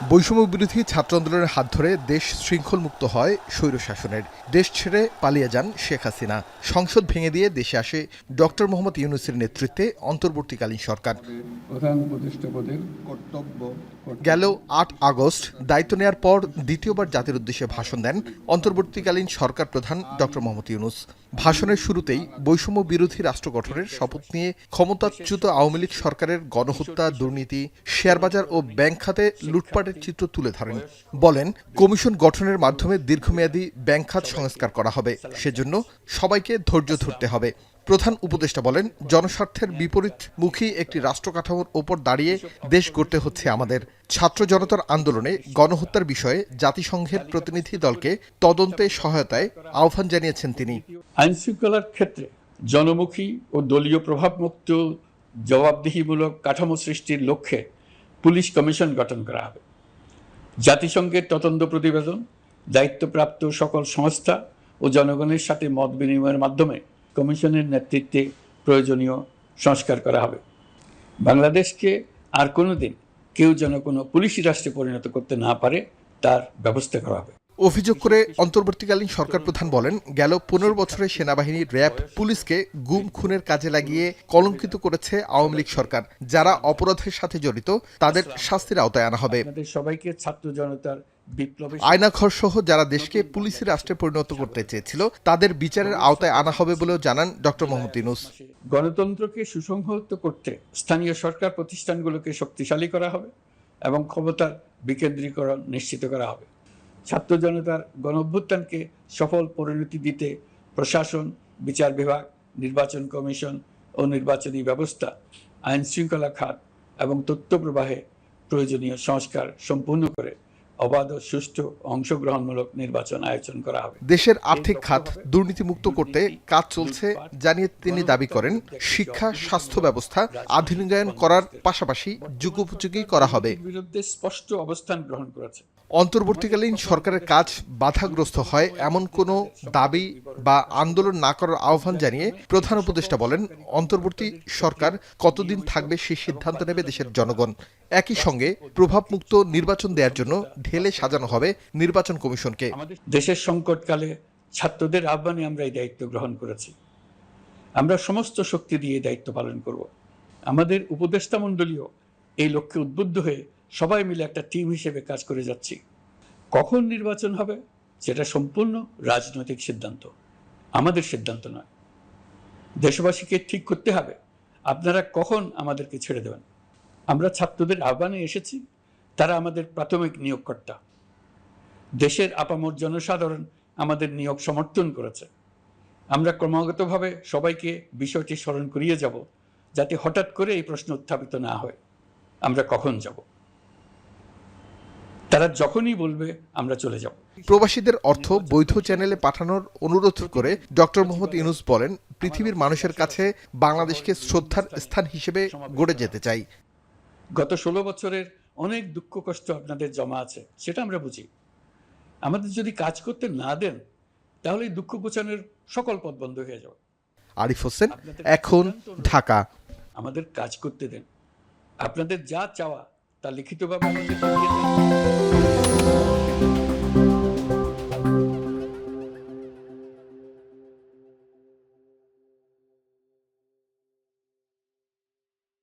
বৈষম্য বিরোধী ছাত্র আন্দোলনের হাত ধরে দেশ শৃঙ্খলমুক্ত হয় স্বৈরশাসনের। দেশ ছেড়ে পালিয়ে যান শেখ হাসিনা। সংসদ ভেঙে দিয়ে দেশে আসে ডক্টর মোহাম্মদ ইউনূসের নেতৃত্বে অন্তর্বর্তীকালীন সরকার। প্রধান উপদেষ্টা পদের কর্তব্য গেল ৮ আগস্ট দায়িত্ব নেয়ার পর দ্বিতীয়বার জাতির উদ্দেশ্যে ভাষণ দেন অন্তর্বর্তীকালীন সরকার প্রধান ডক্টর মোহাম্মদ ইউনূস। ভাষণের শুরুতেই বৈষম্য বিরোধী রাষ্ট্র গঠনের শপথ নিয়ে ক্ষমতাচ্যুত আওয়ামী লীগ সরকারের গণহত্যা, দুর্নীতি, শেয়ারবাজার ও ব্যাংক খাতে লুটপাটের চিত্র তুলে ধরেন। বলেন, কমিশন গঠনের মাধ্যমে দীর্ঘমেয়াদী ব্যাংক খাত সংস্কার করা হবে, সেজন্য সবাইকে ধৈর্য ধরতে হবে। প্রধান উপদেষ্টা বলেন, জনস্বার্থের বিপরীতমুখী একটি রাষ্ট্র কাঠামোর ওপর দাঁড়িয়ে দেশ গড়তে হচ্ছে আমাদের। ছাত্র জনতার আন্দোলনে গণহত্যার বিষয়ে জাতিসংঘের প্রতিনিধি দলকে তদন্তে সহায়তায় আহ্বান জানিয়েছেন তিনি। আইন শৃঙ্খলার ক্ষেত্রে জনমুখী ও দলীয় প্রভাবমুক্ত জবাবদিহিমূলক কাঠামো সৃষ্টির লক্ষ্যে পুলিশ কমিশন গঠন করা হবে। জাতিসংঘের তদন্ত প্রতিবেদন, দায়িত্বপ্রাপ্ত সকল সংস্থা ও জনগণের সাথে মত বিনিময়ের মাধ্যমে কমিশনের নেতৃত্বে প্রয়োজনীয় সংস্কার করা হবে। বাংলাদেশকে আর কোনোদিন কেউ যেন কোনো পুলিশি রাষ্ট্রে পরিণত করতে না পারে তার ব্যবস্থা করা হবে। অভিযোগ করে অন্তর্বর্তীকালীন সরকার প্রধান বলেন, গেল ১৫ বছরে সেনাবাহিনী, র্যাব, পুলিশকে গুম খুনের কাজে লাগিয়ে কলঙ্কিত করেছে আওয়ামী লীগ সরকার। যারা অপরাধের সাথে জড়িত তাদের শাস্তির আওতায় আনা হবে। সবাইকে ছাত্র জনতার বিপ্লবী আয়নাঘর সহ যারা দেশকে পুলিশি রাষ্ট্রে পরিণত করতে চেয়েছিল তাদের বিচারের আওতায় আনা হবে বলেও জানান ডক্টর মোহাম্মদ ইউনূস। গণতন্ত্রকে সুসংহত করতে স্থানীয় সরকার প্রতিষ্ঠানগুলোকে শক্তিশালী করা হবে এবং ক্ষমতার বিকেন্দ্রীকরণ নিশ্চিত করা হবে। ছাত্র জনতার গণঅভ্যুত্থানকে সফল পরিণতি দিতে প্রশাসন, বিচার বিভাগ, নির্বাচন কমিশন ও নির্বাচনী ব্যবস্থা, আইন শৃঙ্খলা খাত এবং তথ্য প্রবাহে প্রয়োজনীয় সংস্কার সম্পূর্ণ করে অবাধ ও সুষ্ঠু অংশগ্রহণমূলক নির্বাচন আয়োজন করা হবে। দেশের আর্থিক খাত দুর্নীতিমুক্ত করতে কাজ চলছে জানিয়ে তিনি দাবি করেন, শিক্ষা, স্বাস্থ্য ব্যবস্থা আধুনিকায়ন করার পাশাপাশি যুগোপযোগী করা হবে। বিরুদ্ধে স্পষ্ট অবস্থান গ্রহণ করেছে। অন্তর্বর্তীকালীন সরকারের কাজ বাধাগ্রস্ত হয় এমন কোনো দাবি বা আন্দোলন না করার আহ্বান জানিয়ে প্রধান উপদেষ্টা বলেন, অন্তর্বর্তী সরকার কতদিন থাকবে সেই সিদ্ধান্ত নেবে দেশের জনগণ। একই সঙ্গে প্রভাবমুক্ত নির্বাচন দেওয়ার জন্য ঢেলে সাজানো হবে নির্বাচন কমিশনকে। দেশের সংকটকালে ছাত্রদের আহ্বানে আমরা এই দায়িত্ব গ্রহণ করেছি। আমরা সমস্ত শক্তি দিয়ে দায়িত্ব পালন করব। আমাদের উপদেষ্টা মণ্ডলীও এই লক্ষ্যে উদ্বুদ্ধ হয়ে সবাই মিলে একটা টিম হিসেবে কাজ করে যাচ্ছি। কখন নির্বাচন হবে সেটা সম্পূর্ণ রাজনৈতিক সিদ্ধান্ত, আমাদের সিদ্ধান্ত নয়। দেশবাসীকে ঠিক করতে হবে আপনারা কখন আমাদেরকে ছেড়ে দেবেন। আমরা ছাত্রদের আহ্বানে এসেছি, তারা আমাদের প্রাথমিক নিয়োগকর্তা। দেশের আপামর জনসাধারণ আমাদের নিয়োগ সমর্থন করেছে। আমরা ক্রমাগতভাবে সবাইকে বিষয়টি স্মরণ করিয়ে যাব, যাতে হঠাৎ করে এই প্রশ্ন উত্থাপিত না হয়, আমরা কখন যাব। তারা যখনই বলবে আমরা চলে যাব। প্রবাসীদের অর্থ বৈধ চ্যানেলে পাঠানোর অনুরোধ করে ডক্টর মোহাম্মদ ইউনূস বলেন, পৃথিবীর মানুষের কাছে বাংলাদেশকে শ্রদ্ধার স্থান হিসেবে গড়ে যেতে চাই। গত 16 বছরের অনেক দুঃখ কষ্ট আপনাদের জমা আছে, সেটা আমরা বুঝি। আমাদের যদি কাজ করতে না দেন তাহলে এই দুঃখ ঘোচানোর সকল পথ বন্ধ হয়ে যাবে। আরিফ হোসেন, এখন, ঢাকা। আমাদের কাজ করতে দেন, আপনাদের যা চাওয়া তা লিখিতভাবে আমাদের